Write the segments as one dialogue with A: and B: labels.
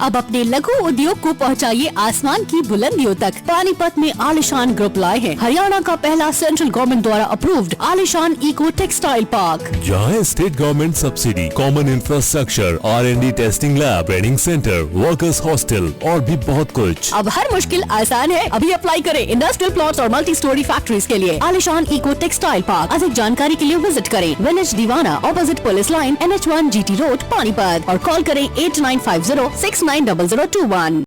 A: अब अपने लघु उद्योग को पहुंचाइए आसमान की बुलंदियों तक। पानीपत में आलिशान ग्रुप लाए हैं हरियाणा का पहला सेंट्रल गवर्नमेंट द्वारा अप्रूव्ड आलिशान इको टेक्सटाइल पार्क,
B: जहाँ state government subsidy, common infrastructure, R&D testing lab, training centre, workers hostel और भी बहुत कुछ।
A: अब हर मुश्किल आसान है। अभी अप्लाई करें इंडस्ट्रियल प्लॉट्स और मल्टी स्टोरी फैक्ट्रीज के लिए। आलिशान इको टेक्सटाइल पार्क। अधिक जानकारी के लिए विजिट करें विलेज दीवाना, opposite police line, NH1 GT road, Panipat, और कॉल करें 8950690021।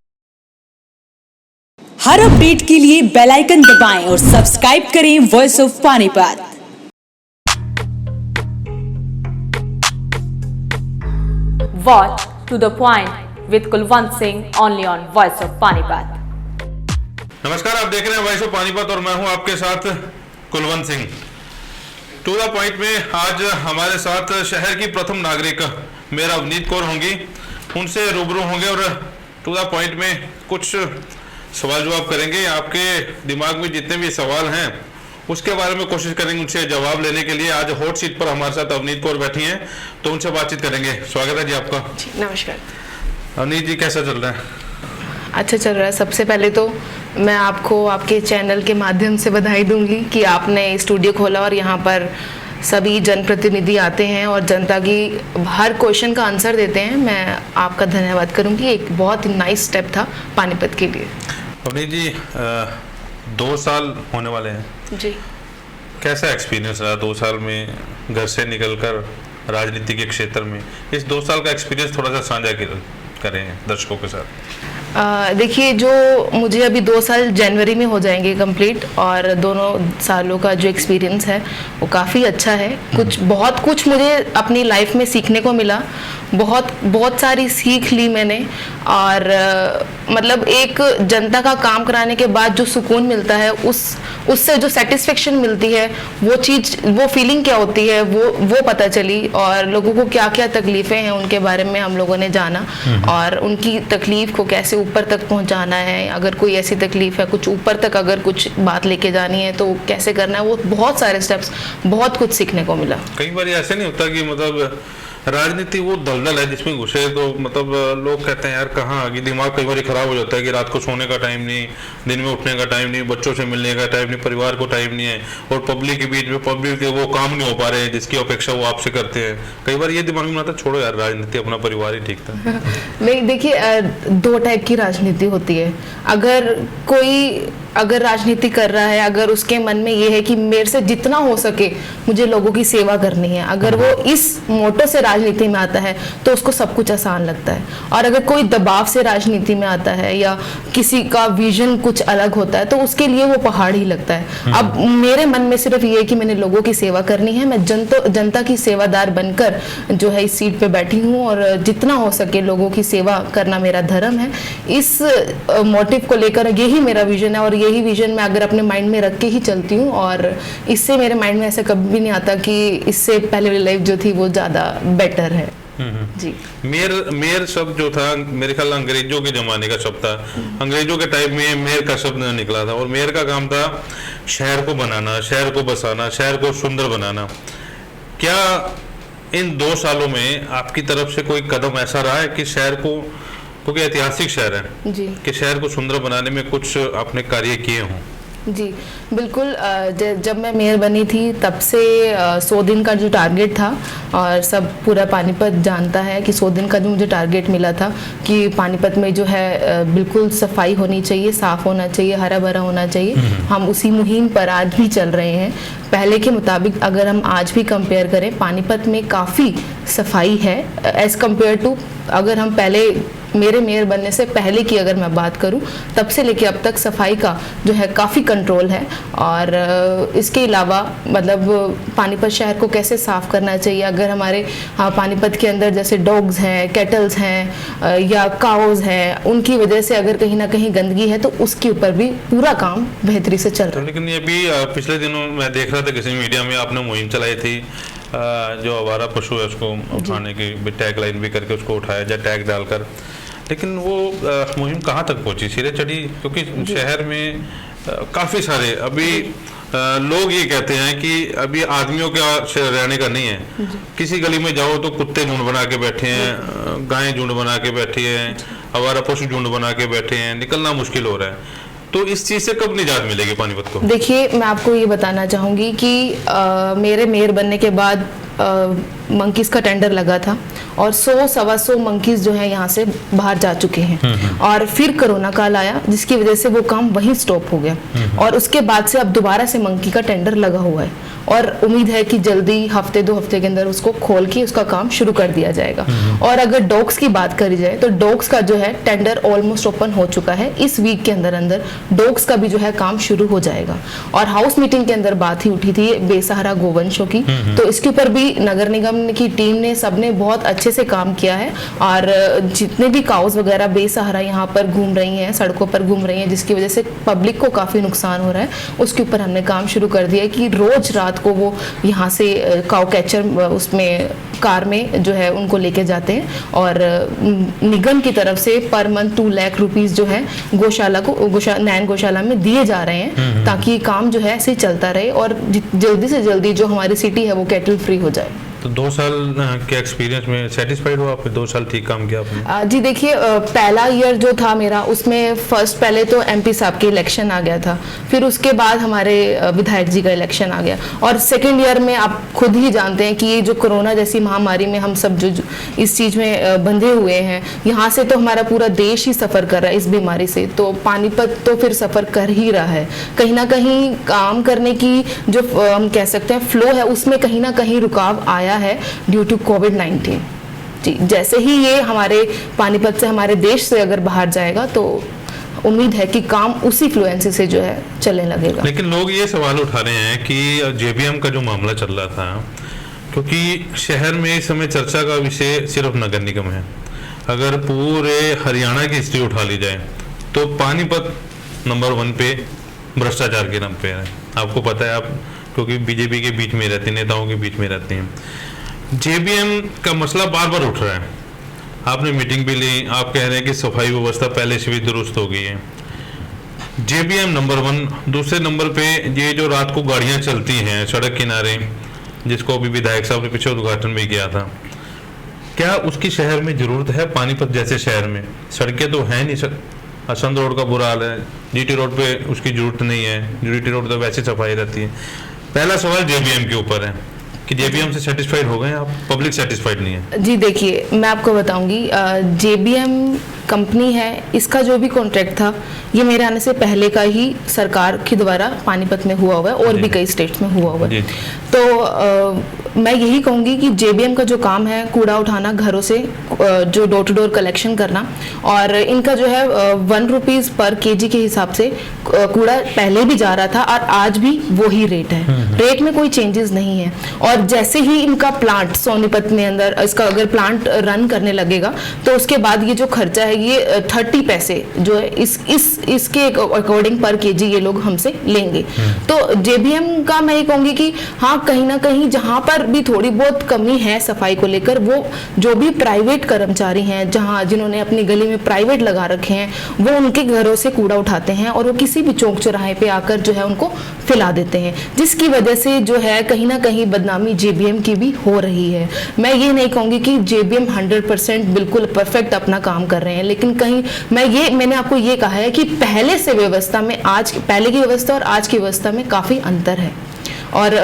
C: हर अपडेट के लिए बेल आइकन दबाएं और सब्सक्राइब करें voice of Panipat.
D: Watch to the point with Kulwant Singh only on Voice of Panipat.
E: नमस्कार, आप देख रहे हैं वॉइस ऑफ पानीपत और मैं हूं आपके साथ Kulwant Singh. To the point में आज हमारे साथ शहर की प्रथम नागरिक मेयर अवनीत कौर होंगी, उनसे रूबरू होंगे और टू द पॉइंट में कुछ सवाल जवाब करेंगे। आपके दिमाग में जितने भी सवाल हैं उसके बारे में कोशिश करेंगे उनसे जवाब लेने के लिए। आज हॉट सीट पर हमारे साथ अवनीत कौर बैठी हैं, तो उनसे बातचीत करेंगे। स्वागत है जी आपका।
F: नमस्कार
E: अवनीत जी, कैसा चल रहा है?
F: अच्छा चल रहा है। सबसे पहले तो मैं आपको आपके चैनल के माध्यम से बधाई दूंगी कि आपने स्टूडियो खोला और यहाँ पर सभी जनप्रतिनिधि आते हैं और जनता की हर क्वेश्चन का आंसर देते हैं। मैं आपका धन्यवाद करूंगी। एक बहुत नाइस स्टेप था पानीपत के लिए।
E: अवनीत जी, 2 साल होने वाले हैं
F: जी।
E: कैसा एक्सपीरियंस रहा 2 साल में घर से निकलकर राजनीति के क्षेत्र में? इस 2 साल का एक्सपीरियंस थोड़ा सा साझा करें दर्शकों के साथ।
F: देखिए, जो मुझे अभी 2 साल जनवरी में हो जाएंगे कंप्लीट, और दोनों सालों का जो एक्सपीरियंस है वो काफ़ी अच्छा है। बहुत कुछ मुझे अपनी लाइफ में सीखने को मिला। बहुत सारी सीख ली मैंने, और मतलब एक जनता का काम कराने के बाद जो सुकून मिलता है, उससे जो सेटिस्फेक्शन मिलती है, वो चीज़, वो फीलिंग क्या होती है, वो पता चली। और लोगों को क्या क्या तकलीफ़ें हैं उनके बारे में हम लोगों ने जाना, और उनकी तकलीफ़ को कैसे ऊपर तक पहुंचाना है। अगर कोई ऐसी तकलीफ है, कुछ ऊपर तक अगर कुछ बात लेके जानी है तो कैसे करना है, वो बहुत सारे स्टेप्स, बहुत कुछ सीखने को मिला।
E: कई बार ऐसे नहीं होता कि मतलब राजनीति वो दलदल है जिसमें घुसे तो मतलब लोग कहते हैं यार कहाँ आ गई, दिमाग कई बार खराब हो जाता है कि रात को सोने का टाइम नहीं, दिन में उठने का टाइम नहीं, बच्चों से मिलने का टाइम नहीं, परिवार को टाइम नहीं है, और पब्लिक के बीच में पब्लिक के वो काम नहीं हो पा रहे हैं जिसकी अपेक्षा वो आपसे करते हैं। कई बार ये दिमाग में आता है छोड़ो यार राजनीति, अपना परिवार ही ठीक था।
F: नहीं, देखिए, 2 टाइप की राजनीति होती है। अगर राजनीति कर रहा है, अगर उसके मन में ये है कि मेरे से जितना हो सके मुझे लोगों की सेवा करनी है, अगर वो इस मोटो से राजनीति में आता है तो उसको सब कुछ आसान लगता है। और अगर कोई दबाव से राजनीति में आता है या किसी का विजन कुछ अलग होता है तो उसके लिए वो पहाड़ ही लगता है। अब मेरे मन में सिर्फ ये है कि मैंने लोगों की सेवा करनी है। मैं जनता की सेवादार बनकर जो है इस सीट पे बैठी हूँ, और जितना हो सके लोगों की सेवा करना मेरा धर्म है। इस मोटिव को लेकर यही मेरा विजन है, और यही विजन मैं अगर अपने माइंड में रख के ही चलती हूँ, और इससे मेरे माइंड में ऐसा कभी भी नहीं आता कि इससे पहले वाली लाइफ जो थी वो ज्यादा बेटर है। जी।
E: मेयर शब्द जो था मेरे ख्याल अंग्रेजों के जमाने का शब्द था। अंग्रेजों के टाइम में मेयर का शब्द निकला था, और मेयर का काम था शहर को बनाना, शहर को बसाना, शहर को सुंदर बनाना। क्या इन 2 सालों में आपकी तरफ से कोई कदम ऐसा रहा है कि शहर को, क्योंकि ऐतिहासिक शहर है
F: जी, कि
E: शहर को सुंदर बनाने में कुछ आपने कार्य किए हों?
F: जी बिल्कुल। जब मैं मेयर बनी थी तब से 100 दिन का जो टारगेट था, और सब पूरा पानीपत जानता है कि 100 दिन का जो मुझे टारगेट मिला था कि पानीपत में जो है बिल्कुल सफाई होनी चाहिए, साफ़ होना चाहिए, हरा भरा होना चाहिए। हम उसी मुहिम पर आज भी चल रहे हैं। पहले के मुताबिक अगर हम आज भी कंपेयर करें, पानीपत में काफ़ी सफाई है एज़ कम्पेयर टू, अगर हम पहले मेरे मेयर बनने से पहले की अगर मैं बात करूं, तब से लेके अब तक सफाई का जो है काफ़ी कंट्रोल है। और इसके अलावा मतलब पानीपत शहर को कैसे साफ़ करना चाहिए, अगर हमारे पानीपत के अंदर जैसे डॉग्स हैं, कैटल्स हैं या काउज हैं, उनकी वजह से अगर कहीं ना कहीं गंदगी है तो उसके ऊपर भी पूरा काम बेहतरी से चल रहा है।
E: लेकिन ये भी पिछले दिनों मैं देख रहा था किसी मीडिया में आपने मुहिम चलाई थी, जो आवारा पशु है उसको उठाने की टैग लाइन भी करके उसको उठाया जाए, टैग डालकर। लेकिन वो मुहिम कहाँ तक पहुंची, सिरे चढ़ी? क्योंकि शहर में काफ़ी सारे अभी लोग ये कहते हैं कि अभी आदमियों का रहने का नहीं है। किसी गली में जाओ तो कुत्ते झुंड बना के बैठे हैं, गायें झुंड बना के बैठी हैं, आवारा पशु झुंड बना के बैठे हैं, निकलना मुश्किल हो रहा है, तो इस चीज से कब निजात मिलेगी पानीपत को?
F: देखिए, मैं आपको ये बताना चाहूँगी कि मेरे मेयर बनने के बाद मंकीज का टेंडर लगा था और 100-125 मंकीज जो है यहाँ से बाहर जा चुके हैं और फिर कोरोना काल आया जिसकी वजह से वो काम वहीं स्टॉप हो गया और उसके बाद से अब दोबारा से मंकी का टेंडर लगा हुआ है और उम्मीद है कि जल्दी हफ्ते 2 हफ्ते के अंदर उसको खोल के उसका काम शुरू कर दिया जाएगा। और अगर डॉग्स की बात करी जाए तो डॉग्स का जो है टेंडर ऑलमोस्ट ओपन हो चुका है, इस वीक के अंदर अंदर डॉग्स का भी जो है काम शुरू हो जाएगा। और हाउस मीटिंग के अंदर बात ही उठी थी बेसहारा गोवंशों की, तो इसके ऊपर भी नगर निगम की टीम ने सबने बहुत अच्छे से काम किया है और जितने भी काउज वगैरह बेसहारा यहाँ पर घूम रही हैं, सड़कों पर घूम रही हैं, जिसकी वजह से पब्लिक को काफी नुकसान हो रहा है, उसके ऊपर हमने काम शुरू कर दिया है कि रोज रात को वो यहाँ से काउ कैचर उसमें कार में जो है उनको लेके जाते हैं और निगम की तरफ से पर मंथ 2 लाख रुपीस जो है गौशाला को नैन गौशाला में दिए जा रहे हैं ताकि काम जो है ऐसे चलता रहे और जल्दी से जल्दी जो हमारी सिटी है वो कैटल फ्री हो जाए।
E: तो 2 साल के एक्सपीरियंस में सेटिस्फाइड हो आप? 2 साल ठीक काम किया आपने?
F: जी देखिए, पहला ईयर जो था मेरा उसमें पहले तो एमपी साहब के इलेक्शन आ गया था, फिर उसके बाद हमारे विधायक जी का इलेक्शन आ गया और सेकेंड ईयर में आप खुद ही जानते हैं कि ये जो कोरोना जैसी महामारी में हम सब जो इस चीज़ में बंधे हुए हैं, यहाँ से तो हमारा पूरा देश ही सफ़र कर रहा है इस बीमारी से, तो पानीपत तो फिर सफ़र कर ही रहा है। कहीं ना कहीं काम करने की जो हम कह सकते हैं फ्लो है उसमें कहीं ना कहीं रुकाव आया है ड्यू टू कोविड-19। जी, जैसे ही ये हमारे पानीपत से हमारे देश से अगर बाहर जाएगा तो उम्मीद है कि काम उसी फ्लुएंसी से जो है चलने लगेगा।
E: लेकिन लोग ये सवाल उठा रहे हैं कि जेबीएम का जो मामला चल रहा था, क्योंकि शहर में इस समय चर्चा का विषय सिर्फ नगर निगम है, अगर पूरे हरियाणा की हिस्ट्री उठा ली जाए तो पानीपत नंबर 1 पे भ्रष्टाचार के नाम पे है। आपको पता है, आप क्योंकि बीजेपी के बीच में रहते हैं, नेताओं के बीच में रहते हैं। जेबीएम का मसला बार बार उठ रहा है, आपने मीटिंग भी ली, आप कह रहे हैं कि सफाई व्यवस्था पहले से भी दुरुस्त हो गई है। जेबीएम नंबर 1, दूसरे नंबर पे ये जो रात को गाड़ियां चलती हैं सड़क किनारे, जिसको अभी विधायक साहब ने पीछे उद्घाटन भी किया था, क्या उसकी शहर में जरूरत है? पानीपत जैसे शहर में सड़कें तो है नहीं, असंध रोड का बुरा हाल है, जीटी रोड पे उसकी जरूरत नहीं है, जीटी रोड तो वैसे सफाई रहती है। पहला सवाल जेबीएम के ऊपर है कि जेबीएम से सेटिस्फाइड हो गए आप? पब्लिक सेटिस्फाइड नहीं है।
F: जी देखिए, मैं आपको बताऊंगी, जेबीएम कंपनी है, इसका जो भी कॉन्ट्रैक्ट था ये मेरे आने से पहले का ही सरकार के द्वारा पानीपत में हुआ हुआ है और भी कई स्टेट्स में हुआ हुआ है। तो मैं यही कहूँगी कि जेबीएम का जो काम है कूड़ा उठाना घरों से, जो डोर टू डोर कलेक्शन करना, और इनका जो है 1 रुपीज़ पर केजी के हिसाब से कूड़ा पहले भी जा रहा था और आज भी वही रेट है, रेट में कोई चेंजेस नहीं है। और जैसे ही इनका प्लांट सोनीपत में अंदर इसका अगर प्लांट रन करने लगेगा तो उसके बाद ये जो खर्चा है ये 30 पैसे जो है इसके अकॉर्डिंग पर केजी ये लोग हमसे लेंगे। तो जेबीएम का मैं ये कहूँगी कि हाँ, कहीं ना कहीं जहाँ पर भी थोड़ी बहुत कमी है सफाई को लेकर, वो जो भी प्राइवेट कर्मचारी हैं जिन्होंने अपनी गली में प्राइवेट लगा रखे हैं, वो उनके घरों से कूड़ा उठाते हैं और वो किसी भी चौक चौराहे पे आकर जो है उनको फैला देते हैं, जिसकी वजह से जो है कहीं ना कहीं बदनामी जेबीएम की भी हो रही है। मैं ये नहीं कहूँगी कि जेबीएम 100% बिल्कुल परफेक्ट अपना काम कर रहे हैं, लेकिन कहीं मैंने आपको ये कहा है कि पहले से व्यवस्था में पहले की व्यवस्था और आज की व्यवस्था में काफ़ी अंतर है। और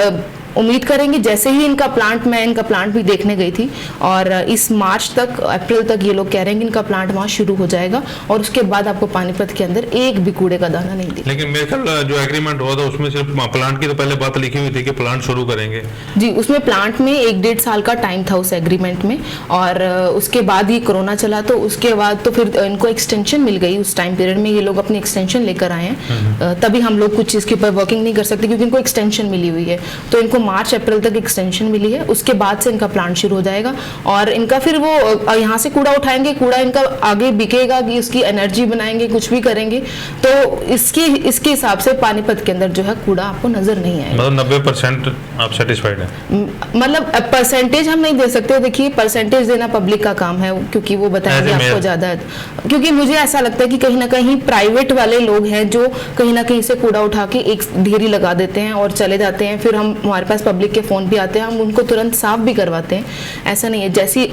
F: उम्मीद करेंगे जैसे ही इनका प्लांट भी देखने गई थी और इस मार्च तक, अप्रैल तक ये लोग कह रहे हैं कि इनका प्लांट वहाँ शुरू हो जाएगा और उसके बाद आपको पानीपत के अंदर एक भी कूड़े का दाना नहीं दिखेगा।
E: लेकिन मेरे ख्याल जो एग्रीमेंट हुआ था उसमें सिर्फ प्लांट की तो पहले बात लिखी हुई थी कि प्लांट शुरू करेंगे।
F: जी, उसमें प्लांट में 1-1.5 साल का टाइम था उस एग्रीमेंट में, और उसके बाद ये कोरोना चला तो उसके बाद तो फिर इनको एक्सटेंशन मिल गई। उस टाइम पीरियड में ये लोग अपनी एक्सटेंशन लेकर आए हैं, तभी हम लोग कुछ चीज़ के ऊपर वर्किंग नहीं कर सकते क्योंकि इनको एक्सटेंशन मिली हुई है। तो इनको मार्च अप्रैल तक एक्सटेंशन मिली है, उसके बाद से इनका प्लांट शुरू हो जाएगा और इनका फिर वो यहाँ से कूड़ा उठाएंगे, कूड़ा इनका आगे बिकेगा कि उसकी एनर्जी बनाएंगे, कुछ भी करेंगे, तो इसके हिसाब से पानीपत के अंदर जो है कूड़ा आपको नजर नहीं आएगा।
E: मतलब 90% आप सेटिस्फाइड हैं?
F: मतलब परसेंटेज हम नहीं दे सकते, देखिए परसेंटेज देना पब्लिक का काम है क्योंकि वो बताएंगे आपको ज्यादा, क्योंकि मुझे ऐसा लगता है कि कहीं ना कहीं प्राइवेट वाले लोग हैं जो कहीं ना कहीं से कूड़ा उठा के एक ढेरी लगा देते हैं और चले जाते हैं, फिर हमारे पास पब्लिक के फ़ोन भी आते हैं, हम उनको तुरंत साफ भी करवाते हैं, ऐसा नहीं है।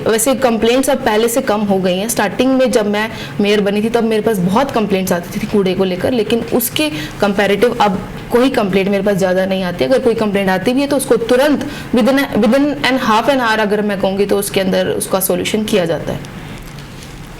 F: वैसे कंप्लेंट्स अब पहले से कम हो गई हैं। स्टार्टिंग में जब मैं मेयर बनी थी तब मेरे पास बहुत कंप्लेंट्स आती थी कूड़े को लेकर, लेकिन उसके कंपैरेटिव अब कोई कंप्लेंट मेरे पास ज़्यादा नहीं आती। अगर कोई कंप्लेंट आती भी है तो उसको तुरंत with in an half an hour अगर मैं कहूँगी तो उसके अंदर उसका सॉल्यूशन किया जाता है।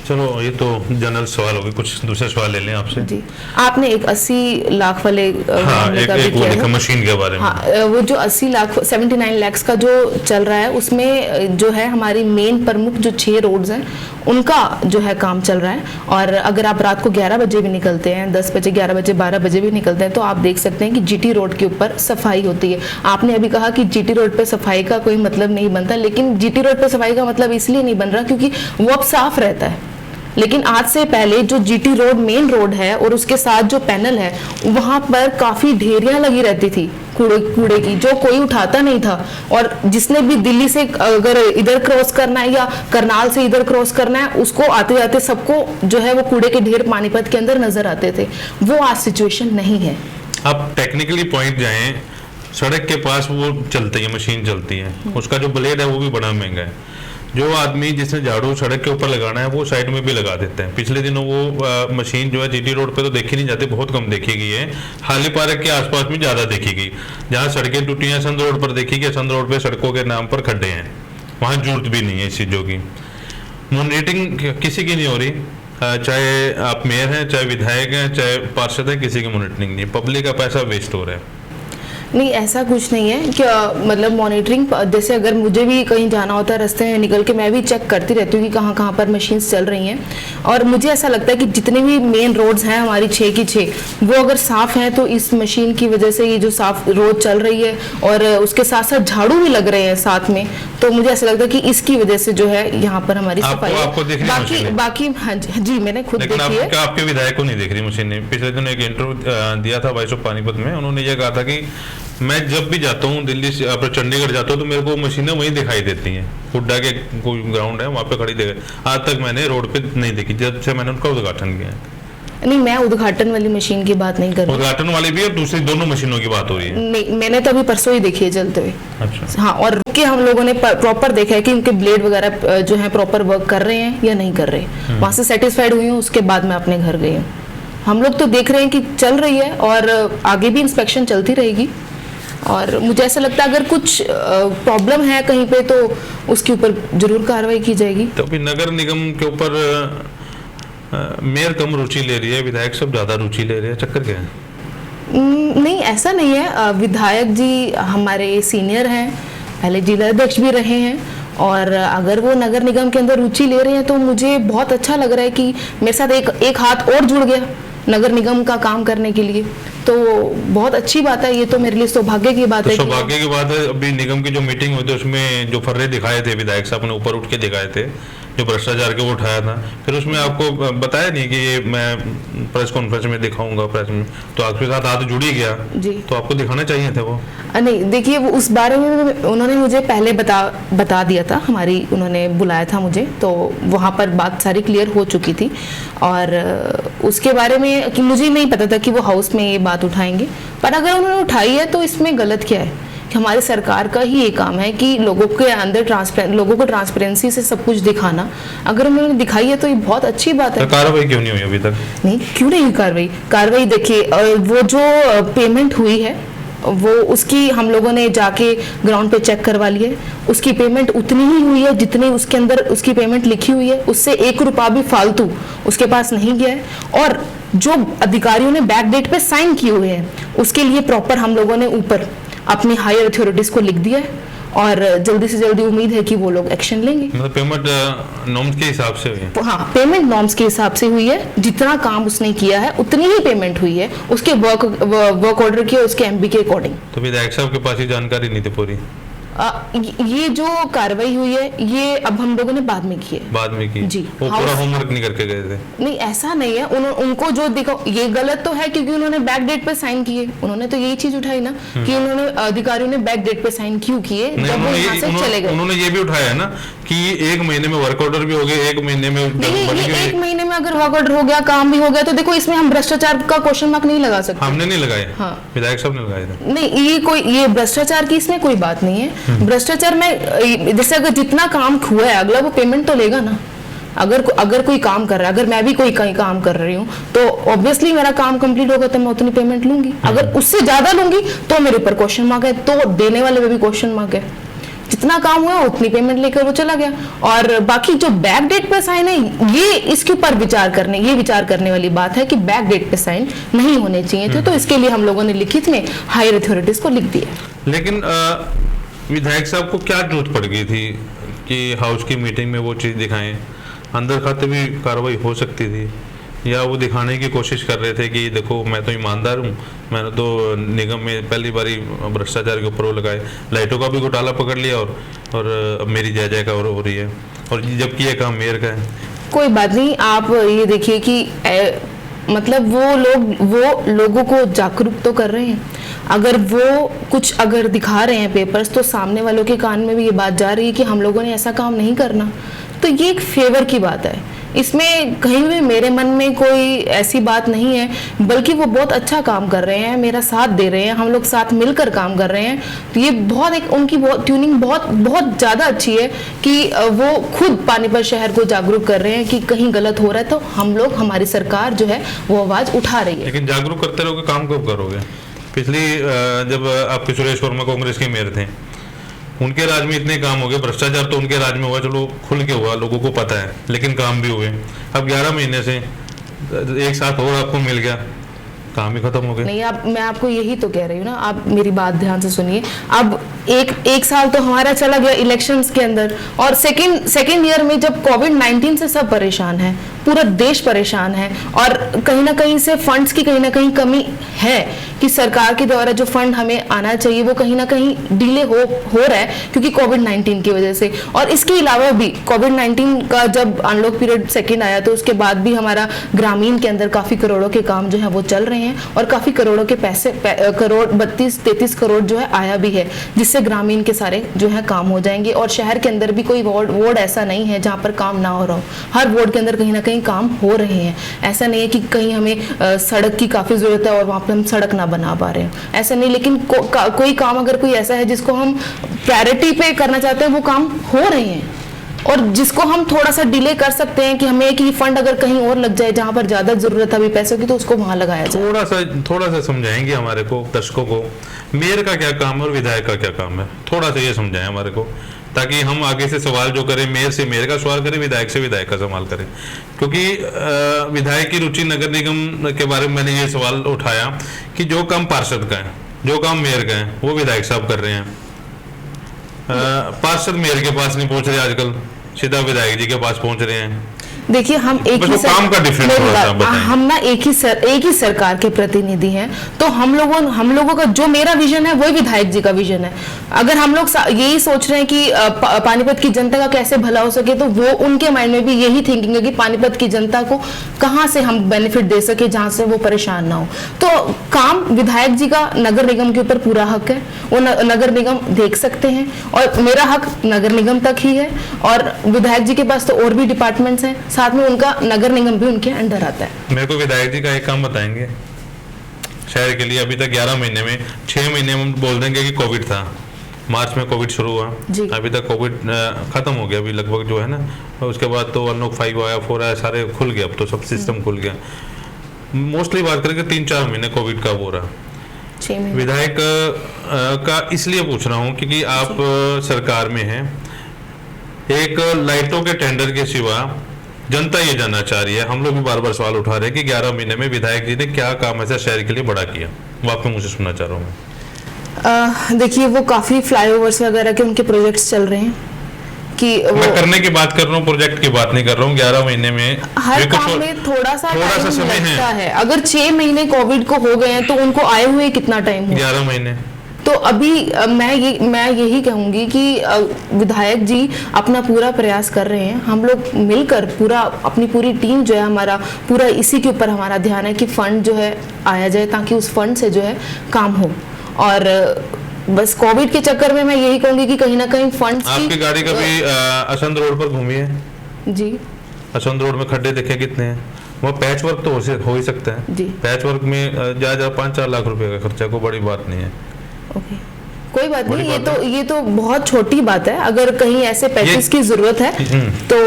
E: चलो ये तो जनरल सवाल हो गए, कुछ दूसरे सवाल ले लें आपसे।
F: जी, आपने एक 80 लाख वाले
E: हाँ, एक मशीन के बारे में।
F: हाँ, वो जो 80 लाख 79 लाख का जो चल रहा है उसमें जो है हमारी मेन प्रमुख जो 6 रोड्स हैं उनका जो है काम चल रहा है। और अगर आप रात को 11 बजे भी निकलते हैं, 10 बजे, 11 बजे, 12 बजे भी निकलते हैं तो आप देख सकते हैं कि जीटी रोड के ऊपर सफाई होती है। आपने अभी कहा कि जीटी रोड पे सफाई का कोई मतलब नहीं बनता, लेकिन जीटी रोड पे सफाई का मतलब इसलिए नहीं बन रहा क्योंकि वो अब साफ रहता है। लेकिन आज से पहले जो जीटी रोड मेन रोड है और उसके साथ जो पैनल है वहां पर काफी ढेरियां लगी रहती थी कूड़े की, जो कोई उठाता नहीं था। और जिसने भी दिल्ली से अगर इधर क्रॉस करना है या करनाल से इधर क्रॉस करना है, उसको आते जाते सबको जो है वो कूड़े के ढेर पानीपत के अंदर नजर आते थे। वो आज सिचुएशन नहीं है।
E: आप टेक्निकली पॉइंट जाएं, सड़क के पास वो चलती है, मशीन चलती है, उसका जो ब्लेड है वो भी बड़ा महंगा है। जो आदमी जिसने झाड़ू सड़क के ऊपर लगाना है वो साइड में भी लगा देते हैं। पिछले दिनों वो मशीन जो है जीटी रोड पे तो देखी नहीं जाती, बहुत कम देखी गई है। हाली पार्क के आसपास में ज्यादा देखी गई। जहाँ सड़कें टूटी हैं संद रोड पर देखी गई, संद रोड पे सड़कों के नाम पर खड्डे हैं, वहाँ जरूरत भी नहीं है इस चीजों की। मॉनिटरिंग किसी की नहीं हो रही, चाहे आप मेयर हैं, चाहे विधायक हैं, चाहे पार्षद हैं, किसी की मॉनिटरिंग नहीं। पब्लिक का पैसा वेस्ट हो रहा है।
F: नहीं, ऐसा कुछ नहीं है कि मतलब मॉनिटरिंग, जैसे अगर मुझे भी कहीं जाना होता है रास्ते में निकल के मैं भी चेक करती रहती हूँ कि कहाँ कहाँ पर मशीन्स चल रही हैं। और मुझे ऐसा लगता है कि जितने भी मेन रोड्स हैं हमारी 6 की 6 वो अगर साफ़ हैं तो इस मशीन की वजह से ये जो साफ रोड चल रही है और उसके साथ साथ झाड़ू भी लग रहे हैं साथ में, तो मुझे ऐसा लगता है कि इसकी वजह से जो है यहाँ पर हमारी सफाई। बाकी हाँ जी, मैंने खुद देखी है।
E: आपके विधायक को नहीं देख रही मशीन ने। पिछले दिन एक इंटरव्यू दिया था वॉइस ऑफ पानीपत में, उन्होंने ये कहा था कि मैं जब भी जाता हूँ दिल्ली से चंडीगढ़ जाता हूँ तो मेरे को मशीनें वहीं दिखाई देती हैं। हुड्डा के कोई ग्राउंड है वहाँ पे खड़ी देखी, आज तक मैंने रोड पे नहीं देखी जब से मैंने उनका उद्घाटन किया है।
F: नहीं, मैं उद्घाटन वाली मशीन की बात नहीं कर रही।
E: उद्घाटन वाली भी और दूसरी दोनों मशीनों की बात हो रही है।
F: नहीं, मैंने तो अभी परसों ही देखी है चलते हुए।
E: अच्छा।
F: हाँ, और रुक के हम लोगों ने प्रॉपर देखा है कि उनके ब्लेड वगैरह जो है प्रॉपर वर्क कर रहे हैं या नहीं कर रहे। वहां से सेटिस्फाइड हुई हूँ, उसके बाद मैं अपने घर गई हूँ। हम लोग तो देख रहे हैं कि चल रही है और आगे भी इंस्पेक्शन चलती रहेगी। और मुझे ऐसा लगता है अगर कुछ प्रॉब्लम है कहीं पे तो उसके ऊपर जरूर कार्रवाई की जाएगी।
E: तो अभी नगर निगम के ऊपर मेयर कम रुचि ले रही है, विधायक सब ज्यादा रुचि ले रहे हैं, चक्कर क्या है?
F: नहीं, ऐसा नहीं है। विधायक जी हमारे सीनियर हैं, पहले जिला अध्यक्ष भी रहे हैं, और अगर वो नगर निगम के अंदर रुचि ले रहे हैं तो मुझे बहुत अच्छा लग रहा है कि मेरे साथ एक हाथ और जुड़ गया नगर निगम का काम करने के लिए, तो बहुत अच्छी बात है। ये तो मेरे लिए सौभाग्य की बात है।
E: सौभाग्य की बात है। अभी निगम की जो मीटिंग हुई थी उसमें जो फर्रे दिखाए थे विधायक साहब ने, ऊपर उठ के दिखाए थे, जो भ्रष्टाचार के वो उठाया था, फिर उसमें आपको बताया नहीं कि ये मैं प्रेस कॉन्फ्रेंस में दिखाऊंगा प्रेस में, तो आपके साथ हाथ जुड़ ही गया जी, तो आपको दिखाना चाहिए था वो।
F: नहीं, देखिए वो उस बारे में उन्होंने मुझे पहले बता दिया था, उन्होंने बुलाया था मुझे, तो वहाँ पर बात सारी क्लियर हो चुकी थी। और उसके बारे में कि मुझे नहीं पता था कि वो हाउस में ये बात उठाएंगे, पर अगर उन्होंने उठाई है तो इसमें गलत क्या है? कि हमारी सरकार का ही ये काम है कि लोगों के अंदर लोगों को ट्रांसपेरेंसी से सब कुछ दिखाना। अगर उन्होंने दिखाई है तो ये बहुत अच्छी बात है।
E: कार्रवाई क्यों नहीं हुई अभी तक?
F: नहीं, क्यों नहीं कार्रवाई देखिए, वो जो पेमेंट हुई है वो उसकी हम लोगों ने जाके ग्राउंड पे चेक करवा ली है। उसकी पेमेंट उतनी ही हुई है जितनी उसके अंदर उसकी पेमेंट लिखी हुई है, उससे 1 रुपया भी फालतू उसके पास नहीं गया है। और जो अधिकारियों ने बैक डेट पे साइन किए हुए हैं उसके लिए प्रॉपर हम लोगों ने ऊपर अपनी हायर अथॉरिटीज को लिख दिया है, और जल्दी से जल्दी उम्मीद है कि वो लोग एक्शन लेंगे।
E: मतलब पेमेंट नॉर्म्स के हिसाब से हुई है?
F: हाँ, पेमेंट नॉर्म्स के हिसाब से हुई है। जितना काम उसने किया है उतनी ही पेमेंट हुई है, उसके वर्क ऑर्डर के, उसके एमबी के अकॉर्डिंग।
E: तो विधायक साहब के पास ही जानकारी नहीं थी पूरी?
F: ये जो कार्रवाई हुई है ये अब हम लोगों ने बाद में की है।
E: बाद में की
F: जी,
E: वो पूरा होमवर्क नहीं करके गए थे?
F: नहीं, ऐसा नहीं है। उनको जो देखो ये गलत तो है क्योंकि उन्होंने बैक डेट पे साइन किए। उन्होंने तो यही चीज उठाई ना कि उन्होंने अधिकारियों ने बैक डेट पे साइन क्यों किए जब वो यहाँ से चले गए।
E: उन्होंने ये भी उठाया है ना कि एक महीने में वर्क ऑर्डर भी हो गए, एक महीने में
F: एक महीने में अगर वर्क ऑर्डर हो गया, काम भी हो गया, तो देखो इसमें हम भ्रष्टाचार का क्वेश्चन मार्क नहीं लगा सकते।
E: हमने नहीं लगाया,
F: हाँ,
E: विधायक साहब ने लगाए थे।
F: नहीं, ये भ्रष्टाचार की इसमें कोई बात नहीं है। भ्रष्टाचार में जैसे अगर जितना काम हुआ है अगला वो पेमेंट तो लेगा ना। अगर कोई काम कर रहा है, अगर मैं भी कोई कहीं काम कर रही हूँ तो ऑब्वियसली मेरा काम कंप्लीट होगा तो मैं उतनी पेमेंट लूंगी। अगर उससे ज्यादा लूंगी तो मेरे ऊपर क्वेश्चन मार्क है, तो देने वाले पे भी क्वेश्चन मार्क है। जितना काम हुआ उतनी पेमेंट लेकर वो चला गया। और बाकी जो बैक डेट पे साइन है, ये इसके ऊपर विचार करने वाली बात है कि बैक डेट पे साइन नहीं होने चाहिए थे। तो इसके लिए हम लोगों ने लिखित में हायर अथॉरिटीज को लिख दिया।
E: लेकिन विधायक साहब को क्या जरूरत पड़ गई थी कि हाउस की मीटिंग में वो चीज दिखाएं? अंदर खाते भी कार्रवाई हो सकती थी, या वो दिखाने की कोशिश कर रहे थे कि देखो मैं तो ईमानदार हूँ, मैंने तो निगम में पहली बारी भ्रष्टाचार के ऊपर वो लगाए, लाइटों का भी घोटाला पकड़ लिया और अब मेरी जय का हो रही है, और जबकि ये काम मेयर का है।
F: कोई बात नहीं, आप ये देखिए कि मतलब वो लोगों को जागरूक तो कर रहे हैं। अगर वो कुछ अगर दिखा रहे हैं पेपर्स, तो सामने वालों के कान में भी ये बात जा रही है कि हम लोगों ने ऐसा काम नहीं करना, तो ये एक फेवर की बात है। इसमें कहीं भी मेरे मन में कोई ऐसी बात नहीं है, बल्कि वो बहुत अच्छा काम कर रहे हैं, मेरा साथ दे रहे हैं, हम लोग साथ मिलकर काम कर रहे हैं। तो ये उनकी ट्यूनिंग बहुत ज़्यादा अच्छी है कि वो खुद पानीपत शहर को जागरूक कर रहे हैं कि कहीं गलत हो रहा है, तो हम लोग, हमारी सरकार जो है वो आवाज़ उठा रही है।
E: लेकिन जागरूक करते रहोगे, काम कब करोगे? पिछली जब आपके सुरेश वर्मा कांग्रेस के मेयर थे, उनके राज में इतने काम हो गए, भ्रष्टाचार तो उनके राज में हुआ, चलो खुल के हुआ, लोगों को पता है, लेकिन काम भी हुए। अब 11 महीने से एक साथ और आपको मिल गया, काम ही खत्म हो गया।
F: नहीं, अब मैं आपको यही तो कह रही हूँ ना, आप मेरी बात ध्यान से सुनिए। अब एक साल तो हमारा चला गया इलेक्शंस के अंदर, और सेकेंड ईयर में जब कोविड-19 से सब परेशान है, पूरा देश परेशान है, और कहीं ना कहीं से फंड्स की कहीं ना कहीं कमी है कि सरकार के द्वारा जो फंड हमें आना चाहिए वो कहीं ना कहीं डिले हो रहा है क्योंकि कोविड-19 की वजह से। और इसके अलावा भी कोविड-19 का जब अनलॉक पीरियड सेकेंड आया, तो उसके बाद भी हमारा ग्रामीण के अंदर काफी करोड़ों के काम जो है वो चल रहे हैं, और काफी करोड़ों के पैसे करोड़ 32-33 करोड़ जो है आया भी है, जिससे ग्रामीण के सारे जो है काम हो जाएंगे। और शहर के अंदर भी कोई वार्ड ऐसा नहीं है जहाँ पर काम ना हो रहा हो, हर वार्ड के अंदर कहीं ना कहीं काम हो रहे हैं। ऐसा नहीं है कि कहीं हमें सड़क की काफी जरूरत है और वहां पे हम सड़क ना बना पा रहे हैं, ऐसा नहीं। लेकिन कोई काम अगर कोई ऐसा है जिसको हम प्रायोरिटी पे करना चाहते हैं, वो काम हो रहे हैं। और जिसको हम थोड़ा सा डिले कर सकते हैं कि हमें कि फंड अगर कहीं और लग जाए जहां पर ज्यादा जरूरत है अभी पैसों की, तो उसको वहां लगाया जाए।
E: थोड़ा सा समझाएंगे हमारे को, दर्शकों को, मेयर का क्या काम है और विधायक का क्या काम है, थोड़ा सा ये समझाएं हमारे को, ताकि हम आगे से सवाल जो करें, मेयर से मेयर का सवाल करें, विधायक से विधायक का सवाल करें। क्योंकि विधायक की रुचि नगर निगम के बारे में मैंने ये सवाल उठाया कि जो काम पार्षद का है, जो काम मेयर का है, वो विधायक साहब कर रहे हैं। पार्षद मेयर के पास नहीं पहुंच रहे आजकल, सीधा विधायक जी के पास पहुंच रहे हैं।
F: देखिए, हम एक ही हम ना एक ही सरकार के प्रतिनिधि हैं, तो हम लोगों का जो मेरा विजन है वही विधायक जी का विजन है। अगर हम लोग यही सोच रहे हैं कि पानीपत की जनता का कैसे भला हो सके, तो वो उनके माइंड में भी यही थिंकिंग है कि पानीपत की जनता को कहां से हम बेनिफिट दे सके जहां से वो परेशान ना हो। तो काम विधायक जी का नगर निगम के ऊपर पूरा हक है, वो नगर निगम देख सकते हैं, और मेरा हक नगर निगम तक ही है, और विधायक जी के पास तो और भी डिपार्टमेंट्स हैं, साथ में उनका नगर निगम भी उनके अंडर आता है।
E: मेरे को विधायक जी का एक काम बताएंगे शहर के लिए। अभी तक 11 महीने में 6 महीने हम बोल देंगे कि कोविड था, मार्च में कोविड शुरू हुआ, अभी तक कोविड खत्म हो गया अभी लगभग जो है ना, उसके बाद तो अनलॉक 5 आया, 4 आया, सारे खुल गए, अब तो सब सिस्टम खुल गया। मोस्टली बात करेंगे 3-4 महीने कोविड का हो रहा। विधायक का इसलिए पूछ रहा हूँ क्योंकि आप सरकार में हैं, एक लाइटों के टेंडर के सिवा जनता ये जानना चाह रही है, हम लोग भी बार बार सवाल उठा रहे हैं कि 11 महीने में विधायक जी ने क्या काम ऐसा शहर के लिए बड़ा किया, वो आपको मुझे सुनना चाह रहा हूँ।
F: देखिए, वो काफी फ्लाईओवर्स वगैरह के उनके प्रोजेक्ट्स चल रहे हैं कि
E: मैं करने की बात कर रहा हूँ, प्रोजेक्ट की बात नहीं कर रहा हूँ। 11 महीने में
F: हर काम में थोड़ा सा समय लगता है। अगर 6 महीने कोविड को हो गए हैं तो उनको आए हुए कितना टाइम हुआ?
E: 11 महीने।
F: तो अभी मैं यही कहूंगी कि विधायक जी अपना पूरा प्रयास कर रहे हैं, हम लोग मिलकर अपनी पूरी टीम जो है, हमारा पूरा इसी के ऊपर हमारा ध्यान है कि फंड जो है आया जाए, ताकि उस फंड से जो है काम हो। और बस कोविड के चक्कर में मैं यही कहूंगी कि कहीं ना कहीं फंड्स
E: आपकी गाड़ी कभी असंध रोड पर घूमी है?
F: जी
E: असंध रोड में खड्डे देखे कितने हैं? वो पैच वर्क तो हो ही सकता है
F: जी।
E: पैच वर्क में ज्यादा 5-4 लाख रुपए का खर्चा, कोई बड़ी बात नहीं है।
F: ओके, कोई बात नहीं, ये तो बहुत छोटी बात है। अगर कहीं ऐसे पैचेस की जरूरत है तो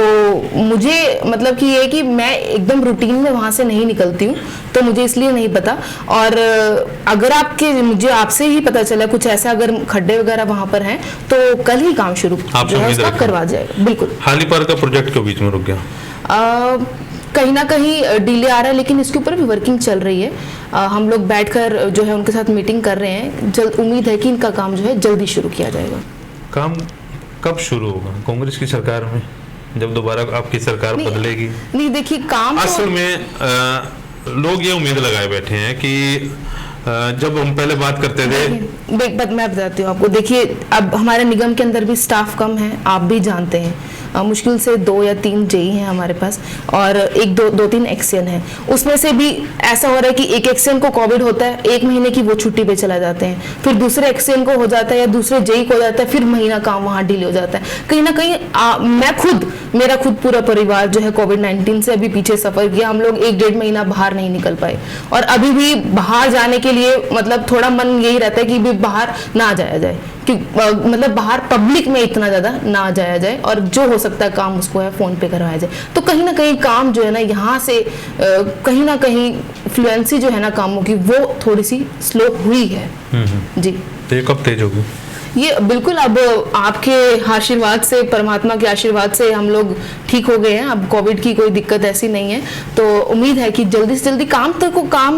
F: मुझे मतलब कि ये कि मैं एकदम रूटीन में वहां से नहीं निकलती हूँ, तो मुझे इसलिए नहीं पता। और अगर मुझे आपसे ही पता चला कुछ ऐसा, अगर खड्डे वगैरह वहां पर हैं तो कल ही काम शुरू जो है उसका करवा जाएगा। बिल्कुल।
E: हाली पार्क का प्रोजेक्ट क्यों बीच में रुक गया?
F: कहीं ना कहीं डिले आ रहा है, लेकिन इसके ऊपर भी वर्किंग चल रही है। हम लोग बैठकर जो है उनके साथ मीटिंग कर रहे हैं। उम्मीद है कि इनका काम जो है जल्दी शुरू किया जाएगा।
E: काम कब शुरू होगा? कांग्रेस की सरकार में, जब दोबारा आपकी सरकार बदलेगी?
F: नहीं देखिए, काम
E: असल में लोग ये उम्मीद लगाए बैठे हैं कि जब हम पहले बात करते थे,
F: मैं बताती हूँ आपको। देखिए, अब हमारे निगम के अंदर भी स्टाफ कम है, आप भी जानते हैं। मुश्किल से 2 या 3 जेई हैं हमारे पास और 2-3 एक्सएन है। उसमें से भी ऐसा हो रहा है कि एक एक्सएन को कोविड होता है, 1 महीने की वो छुट्टी पे चला जाते हैं, फिर दूसरे एक्सएन को हो जाता है या दूसरे जेई को हो जाता है, फिर महीना काम वहाँ डिले हो जाता है। कहीं ना कहीं मेरा खुद पूरा परिवार जो है कोविड-19 से अभी पीछे सफर किया। हम लोग 1-1.5 महीना बाहर नहीं निकल पाए और अभी भी बाहर जाने के लिए मतलब थोड़ा मन यही रहता है कि भी बाहर ना जाया जाए, कि मतलब बाहर पब्लिक में इतना ज्यादा ना जाया जाए और जो हो सकता है काम उसको है फोन पे करवाया जाए। तो कहीं ना कहीं काम जो है ना यहाँ से कहीं ना कहीं फ्लुएंसी जो है ना कामों की वो थोड़ी सी स्लो हुई है। जी।
E: तो ये कब तेज होगी?
F: ये बिल्कुल अब आपके आशीर्वाद से, परमात्मा के आशीर्वाद से हम लोग ठीक हो गए हैं। अब कोविड की कोई दिक्कत ऐसी नहीं है, तो उम्मीद है कि जल्दी से जल्दी काम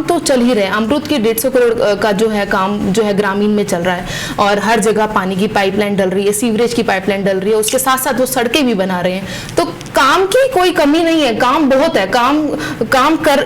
F: तो चल ही रहे हैं। अमृत के 150 करोड़ का जो है काम जो है ग्रामीण में चल रहा है और हर जगह पानी की पाइपलाइन डल रही है, सीवरेज की पाइपलाइन डल रही है, उसके साथ साथ वो सड़कें भी बना रहे हैं। तो काम की कोई कमी नहीं है, काम बहुत है, काम कर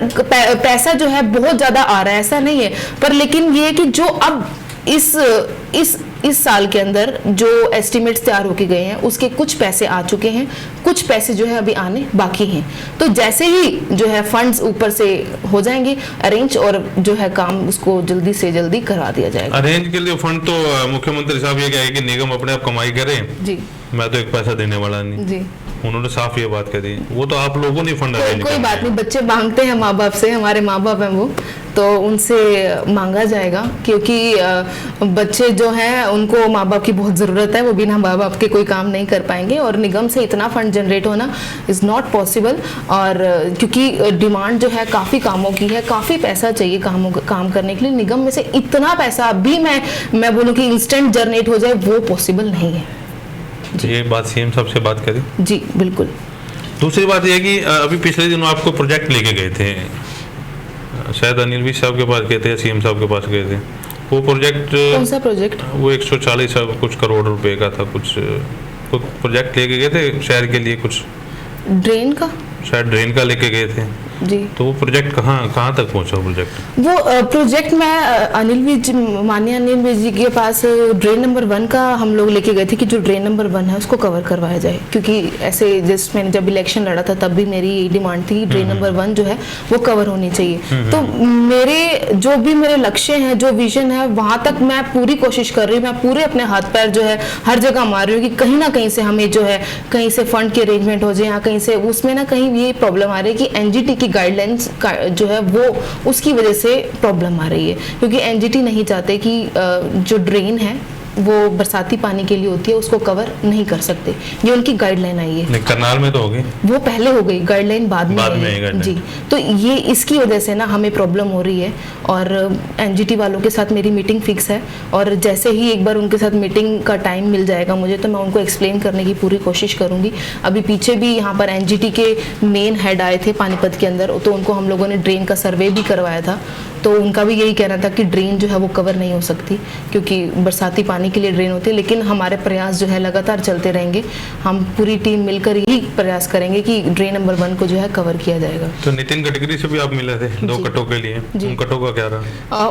F: पैसा जो है बहुत ज्यादा आ रहा है, ऐसा नहीं है। पर लेकिन ये कि जो अब इस साल के अंदर जो एस्टिमेट्स तैयार होके गए हैं उसके कुछ पैसे आ चुके हैं, कुछ पैसे जो है अभी आने बाकी हैं। तो जैसे ही जो है फंड्स ऊपर से हो जाएंगे अरेंज और जो है काम उसको जल्दी से जल्दी करवा दिया जाएगा।
E: अरेंज के लिए फंड तो मुख्यमंत्री साहब ये कहे कि निगम अपने आप कमाई करे जी, मैं तो एक पैसा देने वाला नहीं जी। उन्होंने साफ ये बात कही। वो तो आप लोगों ने फंड अरेंज
F: कोई बात नहीं, बच्चे मांगते हैं माँ बाप से, हमारे माँ बाप हैं वो, तो उनसे मांगा जाएगा क्योंकि बच्चे जो हैं उनको माँ बाप की बहुत ज़रूरत है, वो बिना माँ बाप के कोई काम नहीं कर पाएंगे और निगम से इतना फंड जनरेट होना इज़ नॉट पॉसिबल। और क्योंकि डिमांड जो है काफ़ी कामों की है, काफ़ी पैसा चाहिए काम करने के लिए। निगम में से इतना पैसा अभी मैं बोलूँ कि इंस्टेंट जनरेट हो जाए वो पॉसिबल नहीं है।
E: ये बात सीएम साहब से बात करें
F: जी बिल्कुल।
E: दूसरी बात यह कि अभी पिछले दिनों आपको प्रोजेक्ट लेके गए थे, शायद अनिल विज साहब के पास गए थे या सीएम साहब के पास गए थे। वो प्रोजेक्ट
F: कौन सा प्रोजेक्ट? वो
E: 140 कुछ करोड़ रुपए का था, कुछ प्रोजेक्ट लेके गए थे शहर के लिए, कुछ
F: ड्रेन का, शायद
E: ड्रेन का लेके गए थे जी। तो वो प्रोजेक्ट कहाँ तक पहुंचा? प्रोजेक्ट वो
F: प्रोजेक्ट मैं माननीय अनिल विज जी के पास ड्रेन नंबर 1 का हम लोग लेके गए थे कि जो ड्रेन नंबर 1 है उसको कवर करवाया जाए, क्योंकि ऐसे जस्ट मैंने जब इलेक्शन लड़ा था तब भी मेरी यही डिमांड थी, ड्रेन नंबर 1 जो है वो कवर होनी चाहिए। तो मेरे लक्ष्य हैं, जो विजन है, वहां तक मैं पूरी कोशिश कर रही हूँ। मैं पूरे अपने हाथ पैर जो है हर जगह मार रही हूँ कि कहीं ना कहीं से हमें जो है कहीं से फंड की अरेंजमेंट हो जाए, या कहीं से उसमें ना कहीं ये प्रॉब्लम आ रही है कि एनजीटी की गाइडलाइंस जो है वो उसकी वजह से प्रॉब्लम आ रही है, क्योंकि एनजीटी नहीं चाहते कि जो ड्रेन है वो बरसाती पानी के लिए होती है उसको कवर नहीं कर सकते। ये उनकी गाइडलाइन आई है।
E: करनाल में तो हो गई, वो
F: पहले हो गई, गाइडलाइन बाद में जी। तो ये इसकी वजह से ना हमें प्रॉब्लम हो रही है और एनजीटी वालों के साथ मेरी मीटिंग फिक्स है और जैसे ही एक बार उनके साथ मीटिंग का टाइम मिल जाएगा मुझे, तो मैं उनको एक्सप्लेन करने की पूरी कोशिश करूंगी। अभी पीछे भी यहाँ पर एनजीटी के मेन हेड आए थे पानीपत के अंदर, तो उनको हम लोगों ने ड्रेन का सर्वे भी करवाया था, तो उनका भी यही कहना था कि ड्रेन जो है वो कवर नहीं हो सकती क्योंकि बरसाती पानी के लिए ड्रेन होती है। लेकिन हमारे प्रयास जो है लगातार चलते रहेंगे, हम पूरी टीम मिलकर यही प्रयास करेंगे कि ड्रेन नंबर 1 को जो है कवर किया जाएगा।
E: तो नितिन गडकरी से भी आप मिले थे 2 कटों के लिए, उन कटों का क्या रहा?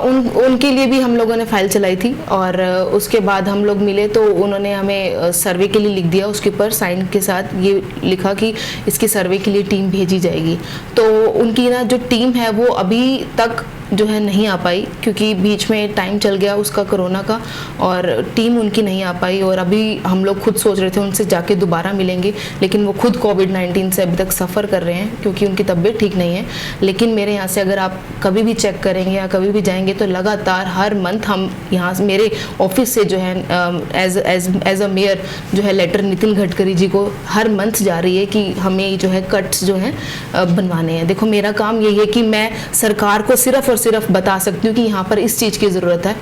F: उनके लिए भी हम लोगों ने फाइल चलाई थी और उसके बाद हम लोग मिले तो उन्होंने हमें सर्वे के लिए लिख दिया, उसके ऊपर साइन के साथ ये लिखा कि इसकी सर्वे के लिए टीम भेजी जाएगी। तो उनकी ना जो टीम है वो अभी तक जो है नहीं आ पाई, क्योंकि बीच में टाइम चल गया उसका कोरोना का, और टीम उनकी नहीं आ पाई। और अभी हम लोग खुद सोच रहे थे उनसे जाके दोबारा मिलेंगे, लेकिन वो खुद कोविड-19 से अभी तक सफ़र कर रहे हैं क्योंकि उनकी तबीयत ठीक नहीं है। लेकिन मेरे यहाँ से अगर आप कभी भी चेक करेंगे या कभी भी जाएंगे तो लगातार हर मंथ हम यहाँ मेरे ऑफिस से जो है एज अ मेयर जो है लेटर नितिन गडकरी जी को हर मंथ जा रही है कि हमें जो है कट्स जो हैं बनवाने हैं। देखो मेरा काम यही है कि मैं सरकार को सिर्फ और सिर्फ बता सकती हूँ कि यहाँ पर इस चीज़ की ज़रूरत है,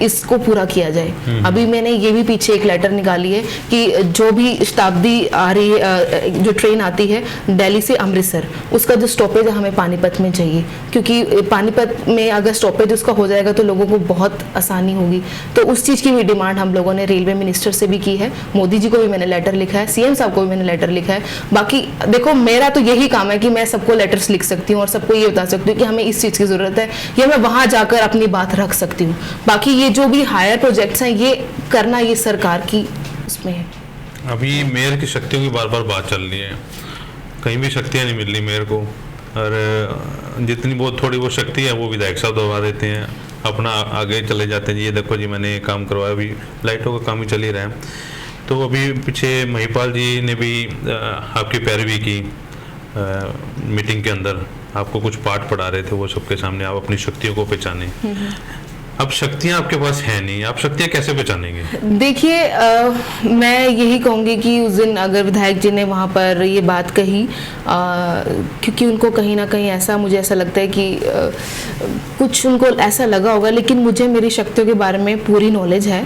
F: इसको पूरा किया जाए। अभी मैंने ये भी पीछे एक लेटर निकाली है कि जो भी शताब्दी आ रही है, जो ट्रेन आती है दिल्ली से अमृतसर, उसका जो स्टॉपेज हमें पानीपत में चाहिए, क्योंकि पानीपत में अगर स्टॉपेज उसका हो जाएगा तो लोगों को बहुत आसानी होगी। तो उस चीज़ की भी डिमांड हम लोगों ने रेलवे मिनिस्टर से भी की है, मोदी जी को भी मैंने लेटर लिखा है, सीएम साहब को भी मैंने लेटर लिखा है। बाकी देखो मेरा तो यही काम है कि मैं सबको लेटर्स लिख सकती हूँ और सबको ये बता सकती हूँ कि हमें इस चीज़ की ज़रूरत है, या मैं वहाँ जाकर अपनी बात रख सकती हूँ। बाकी ये जो भी हायर प्रोजेक्ट्स हैं ये करना ये सरकार की उसमें है।
E: अभी मेयर की शक्तियों की बार बार बात चल रही है, कहीं भी शक्तियाँ नहीं मिल रही मेयर को, और जितनी बहुत थोड़ी वो शक्ति है वो विधायक साहब दबा देते हैं, अपना आगे चले जाते हैं। ये देखो जी मैंने काम करवाया, अभी लाइटों का काम ही चल ही रहा है। तो अभी पीछे महिपाल जी ने भी आपकी पैरवी की मीटिंग के अंदर, आपको कुछ पाठ पढ़ा रहे थे वो सबके सामने, आप अपनी शक्तियों को पहचाने। अब शक्तियां आपके पास है नहीं, आप शक्तियां कैसे पहचानेंगे? देखिए
F: मैं यही कहूँगी कि उस दिन अगर विधायक जी ने वहाँ पर ये बात कही, क्योंकि उनको कहीं ना कहीं ऐसा, मुझे ऐसा लगता है कि कुछ उनको ऐसा लगा होगा, लेकिन मुझे मेरी शक्तियों के बारे में पूरी नॉलेज है।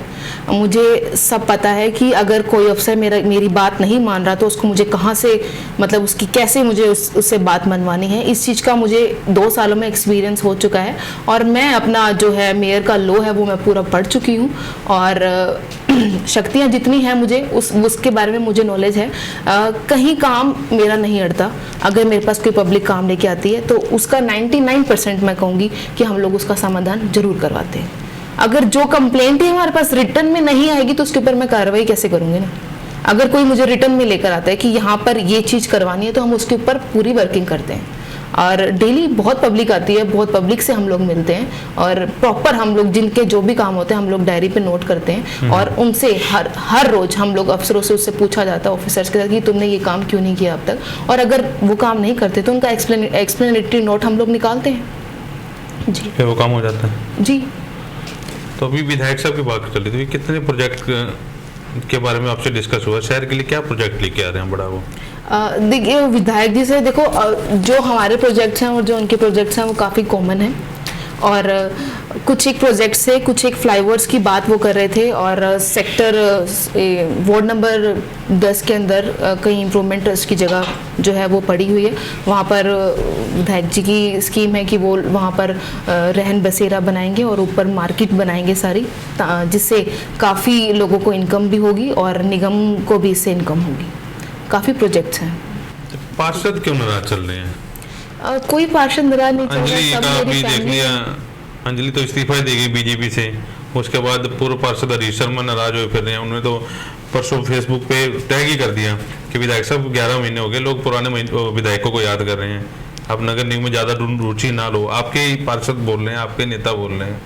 F: मुझे सब पता है कि अगर कोई अफसर मेरी बात नहीं मान रहा तो उसको मुझे कहाँ से, मतलब उसकी कैसे मुझे उससे बात मनवानी है। इस चीज़ का मुझे 2 सालों में एक्सपीरियंस हो चुका है, और मैं अपना जो है मेयर का लो है वो मैं पूरा पढ़ चुकी हूँ, और शक्तियाँ जितनी हैं मुझे उसके बारे में मुझे नॉलेज है। कहीं काम मेरा नहीं अड़ता, अगर मेरे पास कोई पब्लिक काम लेके आती है तो उसका 99% मैं कहूँगी कि हम लोग उसका समाधान जरूर करवाते हैं। अगर जो कंप्लेंट ही हमारे पास रिटर्न में नहीं आएगी तो उसके ऊपर मैं कार्रवाई कैसे करूँगी ना। अगर कोई मुझे रिटर्न में लेकर आता है कि यहाँ पर ये चीज़ करवानी है तो हम उसके ऊपर पूरी वर्किंग करते हैं। और डेली बहुत पब्लिक आती है, बहुत पब्लिक से हम लोग मिलते हैं, और प्रॉपर हम लोग जिनके जो भी काम होते हैं हम लोग डायरी पे नोट करते हैं, और उनसे हर रोज हम लोग अफसरों से उससे पूछा जाता है, ऑफिसर्स के साथ, कि तुमने ये काम क्यों नहीं किया अब तक, और अगर वो काम नहीं करते तो उनका एक्सप्लेनेटरी नोट हम लोग निकालते हैं जी,
E: फिर वो काम हो जाता है
F: जी।
E: तो अभी विधायक साहब की बात चल रही थी, कितने प्रोजेक्ट के बारे में आपसे डिस्कस हुआ, शहर के लिए क्या प्रोजेक्ट लेके आ रहे हैं बड़ा वो?
F: देखिए विधायक जी से देखो, जो हमारे प्रोजेक्ट्स हैं और जो उनके प्रोजेक्ट्स हैं वो काफ़ी कॉमन हैं, और कुछ एक प्रोजेक्ट से कुछ एक फ्लाईओवर्स की बात वो कर रहे थे, और सेक्टर वार्ड नंबर 10 के अंदर कहीं इम्प्रूवमेंट ट्रस्ट की जगह जो है वो पड़ी हुई है, वहाँ पर विधायक जी की स्कीम है कि वो वहाँ पर रहन बसेरा बनाएंगे और ऊपर मार्केट बनाएंगे सारी, जिससे काफ़ी लोगों को इनकम भी होगी और निगम को भी इससे इनकम होगी। काफ़ी प्रोजेक्ट्स हैं।
E: पार्षद क्यों नाराज चल रहे हैं?
F: कोई पार्षद नाराज नहीं चल रहा,
E: अंजलि
F: सब
E: का
F: मेरी
E: भी देख
F: फैमिली।
E: लिया, अंजलि तो इस्तीफा ही देगी बीजेपी से, उसके बाद पूर्व पार्षद हरीश शर्मा नाराज हुए फिर रहे हैं। उन्होंने तो परसों फेसबुक पे टैग ही कर दिया कि विधायक साहब 11 महीने हो गए, लोग पुराने विधायकों को याद कर रहे हैं, अब नगर निगम में ज़्यादा रुचि ना लो। आपके पार्षद बोल रहे हैं, आपके नेता बोल रहे हैं।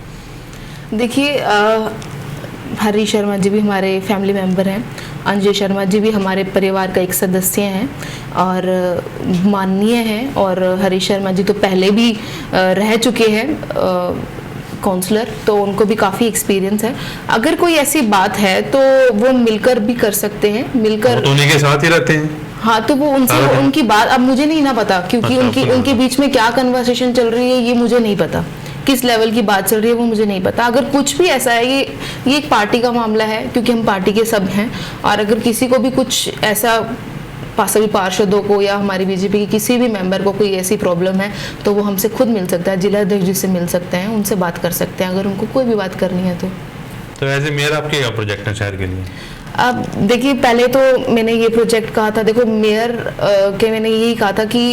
F: देखिए हरीश शर्मा जी भी हमारे फैमिली मेम्बर हैं, अंजलि शर्मा जी भी हमारे परिवार का एक सदस्य हैं और माननीय हैं, और हरीश शर्मा जी तो पहले भी रह चुके हैं काउंसलर, तो उनको भी काफ़ी एक्सपीरियंस है। अगर कोई ऐसी बात है तो वो मिलकर भी कर सकते हैं, मिलकर
E: तो उन्हीं के साथ ही रहते हैं।
F: हाँ, तो वो उनसे उनकी बात अब मुझे नहीं ना पता, क्योंकि उनके बीच में क्या कन्वर्सेशन चल रही है ये मुझे नहीं पता, किस लेवल की बात चल रही है वो मुझे नहीं पता। अगर कुछ भी ऐसा है, ये एक पार्टी का मामला है, क्योंकि हम पार्टी के सब हैं, और अगर किसी को भी कुछ ऐसा सभी पार्षदों को या हमारी बीजेपी के किसी भी मेंबर को कोई ऐसी प्रॉब्लम है तो वो हमसे खुद मिल सकता है, जिला अध्यक्ष जी से मिल सकते हैं, उनसे बात कर सकते हैं अगर उनको कोई भी बात करनी है तो।
E: एज ए मेयर आपके क्या प्रोजेक्ट है शहर के लिए?
F: अब देखिए, पहले तो मैंने ये प्रोजेक्ट कहा था, देखो मेयर के मैंने यही कहा था कि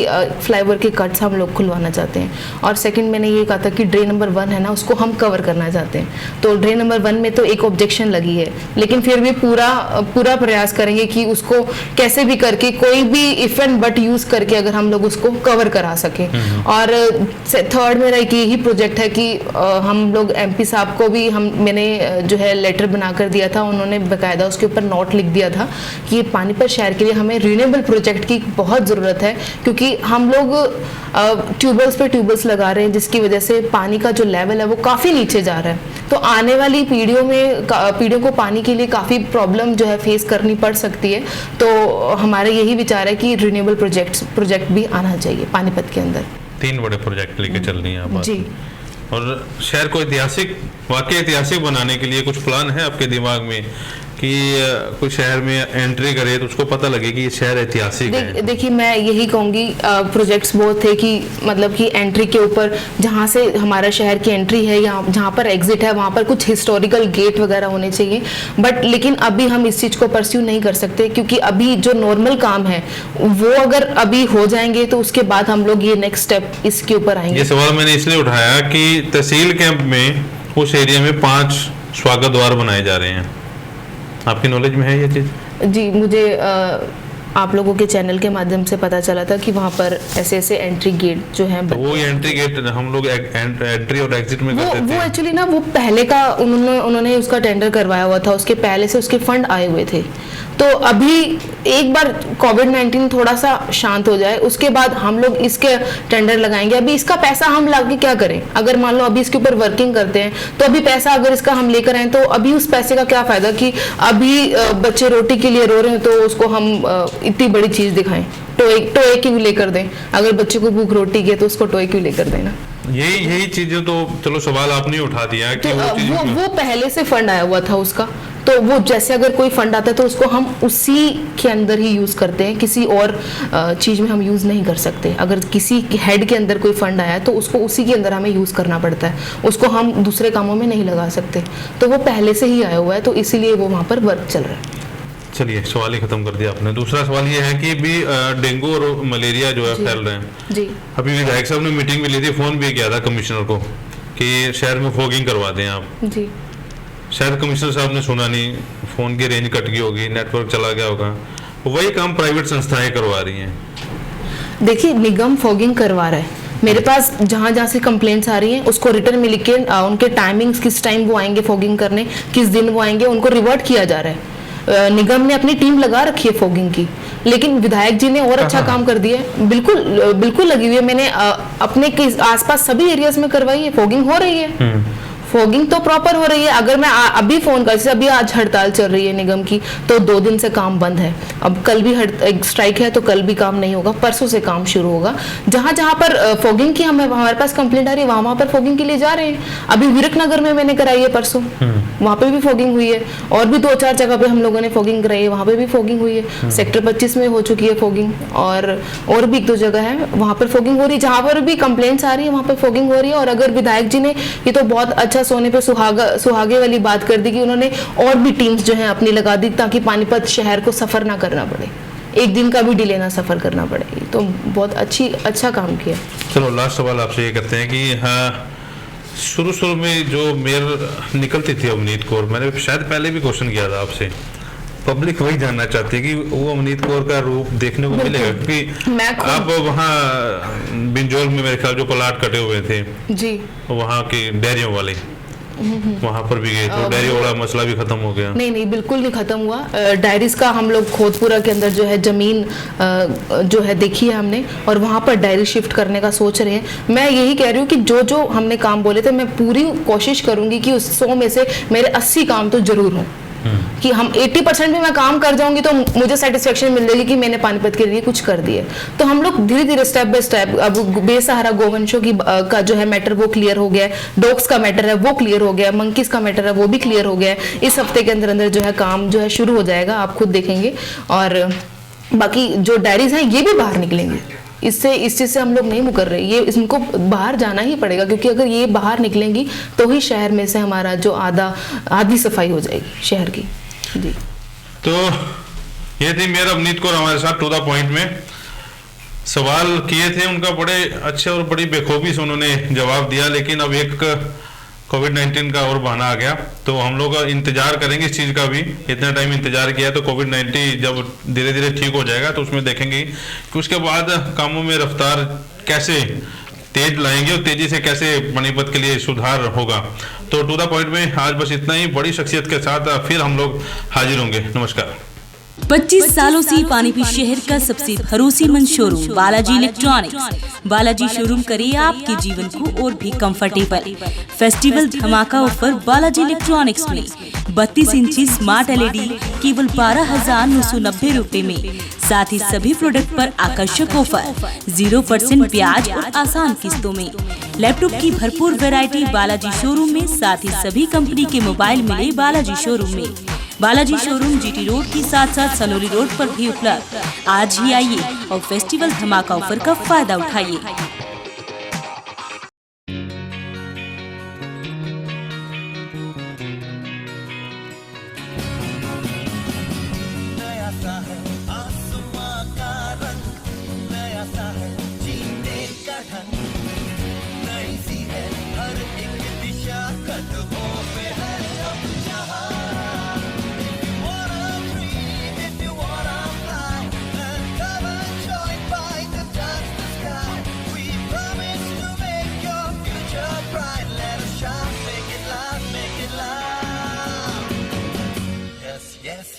F: फ्लाईओवर के कट्स हम लोग खुलवाना चाहते हैं, और सेकंड मैंने ये कहा था कि ड्रेन नंबर 1 है ना, उसको हम कवर करना चाहते हैं। तो ड्रेन नंबर 1 में तो एक ऑब्जेक्शन लगी है, लेकिन फिर भी पूरा प्रयास करेंगे कि उसको कैसे भी करके कोई भी इफ एंड बट यूज करके अगर हम लोग उसको कवर करा सके। और थर्ड मेरा एक यही प्रोजेक्ट है कि हम लोग MP साहब को भी मैंने जो है लेटर बनाकर दिया था, उन्होंने बकायदा उसके ऊपर नोट लिख दिया था कि पानीपत शहर के लिए हमें रिन्यूएबल प्रोजेक्ट की बहुत ज़रूरत है, क्योंकि हम लोग ट्यूबवेल्स पे ट्यूबवेल्स लगा रहे हैं, जिसकी वजह से पानी का जो लेवल है वो काफ़ी नीचे जा रहा है। तो आने वाली पीढ़ियों को पानी के लिए काफ़ी प्रॉब्लम जो है फेस करनी पड़ सकती है। तो हमारा यही विचार है कि रिन्यूएबल प्रोजेक्ट भी आना चाहिए पानीपत के अंदर।
E: 3 बड़े प्रोजेक्ट लेके चल रही हैं आप।
F: जी।
E: और शहर को ऐतिहासिक बनाने के लिए कुछ प्लान है आपके दिमाग में कि कोई शहर में एंट्री करे तो उसको पता लगे कि ये शहर ऐतिहासिक है?
F: देखिए, मैं यही कहूँगी, प्रोजेक्ट्स बहुत थे कि मतलब कि एंट्री के ऊपर जहाँ से हमारा शहर की एंट्री है या जहाँ पर एग्जिट है वहाँ पर कुछ हिस्टोरिकल गेट वगैरह होने चाहिए। बट लेकिन अभी हम इस चीज़ को परस्यू नहीं कर सकते, क्योंकि अभी जो नॉर्मल काम है वो अगर अभी हो जाएंगे तो उसके बाद हम लोग ये नेक्स्ट स्टेप इसके ऊपर आएंगे।
E: ये सवाल मैंने इसलिए उठाया कि तहसील कैंप में उस एरिया में 5 स्वागत द्वार बनाए जा रहे हैं। आपकी नॉलेज में है ये चीज?
F: जी, मुझे आप लोगों के चैनल के माध्यम से पता चला था कि वहाँ पर ऐसे एंट्री गेट जो है,
E: तो वो एंट्री गेट हम लोग एंट्री और एग्जिट में करते थे।
F: वो एक्चुअली ना, वो पहले का उन्होंने उसका टेंडर करवाया हुआ था, उसके पहले से उसके फंड आए हुए थे। तो अभी एक बार कोविड-19 थोड़ा सा शांत हो जाए उसके बाद हम लोग इसके टेंडर लगाएंगे। अभी इसका पैसा हम लाके क्या करें? अगर मान लो अभी इसके ऊपर वर्किंग करते हैं तो अभी पैसा अगर इसका हम लेकर आए तो अभी उस पैसे का क्या फायदा कि अभी बच्चे रोटी के लिए रो रहे हैं तो उसको हम इतनी बड़ी चीज दिखाएं, टोए क्यों लेकर दें? अगर बच्चे को भूख रोटी के तो उसको टोए क्यों लेकर देना?
E: यही चीजें तो चलो सवाल आपने उठा दिया कि
F: तो वो पहले से फंड आया हुआ था उसका, तो वो जैसे अगर कोई फंड आता है तो उसको हम उसी के अंदर ही यूज करते हैं, किसी और चीज में हम यूज नहीं कर सकते। अगर किसी हेड के अंदर कोई फंड आया है तो उसको उसी के अंदर हमें यूज करना पड़ता है, उसको हम दूसरे कामों में नहीं लगा सकते। तो वो पहले से ही आया हुआ है, तो इसीलिए वो वहाँ पर वर्क चल रहा है।
E: चलिए, सवाल ही खत्म कर दिया आपने। दूसरा सवाल ये है कि भी डेंगू और मलेरिया जो है फैल रहे हैं।
F: जी।
E: अभी विधायक साहब ने मीटिंग में ली थी, फोन भी किया था कमिश्नर को कि शहर में फॉगिंग करवा दें आप।
F: जी।
E: शायद कमिश्नर साहब ने सुना नहीं, फोन की रेंज कट गई होगी, नेटवर्क चला गया होगा। वही काम प्राइवेट संस्थाएं करवा रही हैं।
F: देखिए, निगम फॉगिंग करवा रहा है। मेरे पास जहाँ से कंप्लेंट्स आ रही हैं उसको रिटर्न में लिख के उनके टाइमिंग्स, किस टाइम वो आएंगे फॉगिंग करने, किस दिन वो आएंगे, उनको रिवर्ट किया जा रहा है। निगम ने अपनी टीम लगा रखी है फॉगिंग की, लेकिन विधायक जी ने और अच्छा काम कर दिया है। बिल्कुल लगी हुई है। मैंने अपने आसपास सभी एरियाज में करवाई है, फॉगिंग हो रही है। फॉगिंग तो प्रॉपर हो रही है। अगर मैं अभी फोन कर, जैसे अभी आज हड़ताल चल रही है निगम की, तो 2 दिन से काम बंद है। अब कल भी स्ट्राइक है तो कल भी काम नहीं होगा, परसों से काम शुरू होगा। जहां पर फॉगिंग की हमारे पास कंप्लेंट आ रही है वहां पर फॉगिंग के लिए जा रहे हैं। अभी विरक नगर में मैंने कराई है परसों, वहां पे भी फॉगिंग हुई है। और भी 2-4 जगह पे हम लोगों ने फॉगिंग कराई है, वहां पे भी फॉगिंग हुई है। सेक्टर 25 में हो चुकी है फॉगिंग, और भी 1-2 जगह है वहां पर फॉगिंग हो रही है। जहां पर भी कंप्लेंट्स आ रही है वहां पर फॉगिंग हो रही है। और अगर विधायक जी ने ये तो बहुत अच्छा सोने पे सुहागे वाली बात कर दी कि उन्होंने और भी टीम्स जो है अपनी लगा दी, ताकि पानीपत शहर को सफर ना करना पड़े, एक दिन का भी डिले ना सफर करना पड़े। तो बहुत अच्छा काम किया।
E: चलो, लास्ट सवाल आपसे ये करते हैं कि हाँ, शुरू में जो मेयर निकलती थी अवनीत कौर, मैंने शायद पहले भी क्वेश्चन किया था आपसे, पब्लिक वही जानना चाहती है कि वो अवनीत कौर का रूप देखने को मिलेगा, क्योंकि आप वहाँ बिंजोल में मेरे ख्याल जो प्लाट कटे हुए थे जी, वहाँ की डेयरियों वाले, वहाँ पर भी गए तो डायरी वाला मसला भी खत्म हो गया? नहीं,
F: बिल्कुल नहीं खत्म हुआ। डायरीज का हम लोग खोदपुरा के अंदर जो है जमीन जो है देखी है हमने, और वहाँ पर डायरी शिफ्ट करने का सोच रहे हैं। मैं यही कह रही हूँ कि जो हमने काम बोले थे, मैं पूरी कोशिश करूंगी कि उस 100 में से मेरे 80 काम तो जरूर हों, कि हम 80% भी मैं काम कर जाऊंगी तो मुझे सेटिस्फेक्शन मिल जाएगी कि मैंने पानीपत के लिए कुछ कर दिया। तो हम लोग धीरे धीरे स्टेप बाय स्टेप, अब बेसहारा गोवंशों की का जो है मैटर वो क्लियर हो गया है, डॉग्स का मैटर है वो क्लियर हो गया, मंकीज का मैटर है वो भी क्लियर हो गया है। इस हफ्ते के अंदर अंदर जो है काम जो है शुरू हो जाएगा, आप खुद देखेंगे। और बाकी जो डायरीज हैं ये भी बाहर निकलेंगे। इस चीज से हम लोग नहीं मुकर रहे, ये इनको बाहर जाना ही पड़ेगा, क्योंकि अगर ये बाहर निकलेंगी तो ही शहर में से हमारा जो आधी सफाई हो जाएगी शहर की। जी,
E: तो ये थी मेयर अवनीत कौर हमारे साथ टू द पॉइंट में। सवाल किए थे उनका बड़े अच्छे और बड़ी बेखूबी से उन्होंने जवाब दिया, लेकिन अब एक कोविड-19 का और बहाना आ गया, तो हम लोग इंतजार करेंगे इस चीज़ का भी। इतना टाइम इंतजार किया तो कोविड-19 जब धीरे धीरे ठीक हो जाएगा तो उसमें देखेंगे कि उसके बाद कामों में रफ्तार कैसे तेज लाएंगे और तेजी से कैसे पानीपत के लिए सुधार होगा। तो टू द पॉइंट में आज बस इतना ही। बड़ी शख्सियत के साथ फिर हम लोग हाजिर होंगे। नमस्कार।
C: 25 सालों से पानीपत शहर का सबसे भरोसेमंद showroom Balaji electronics. Balaji showroom करे आपके जीवन को और भी कंफर्टेबल। फेस्टिवल धमाका ऑफर बालाजी इलेक्ट्रॉनिक्स में 32 इंची स्मार्ट LED केवल 12,990 रुपए में। साथ ही सभी प्रोडक्ट पर आकर्षक ऑफर, 0% ब्याज और आसान किस्तों में। लैपटॉप की भरपूर वैरायटी बालाजी शोरूम में। साथ ही सभी कंपनी के मोबाइल मिले बालाजी शोरूम में। बालाजी शोरूम GT रोड के साथ साथ सनोली रोड पर भी उपलब्ध। आज ही आइए और फेस्टिवल धमाका ऑफर का फायदा उठाइए।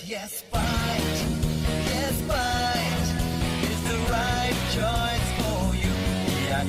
G: Yes, bite is the right choice for you. Yeah,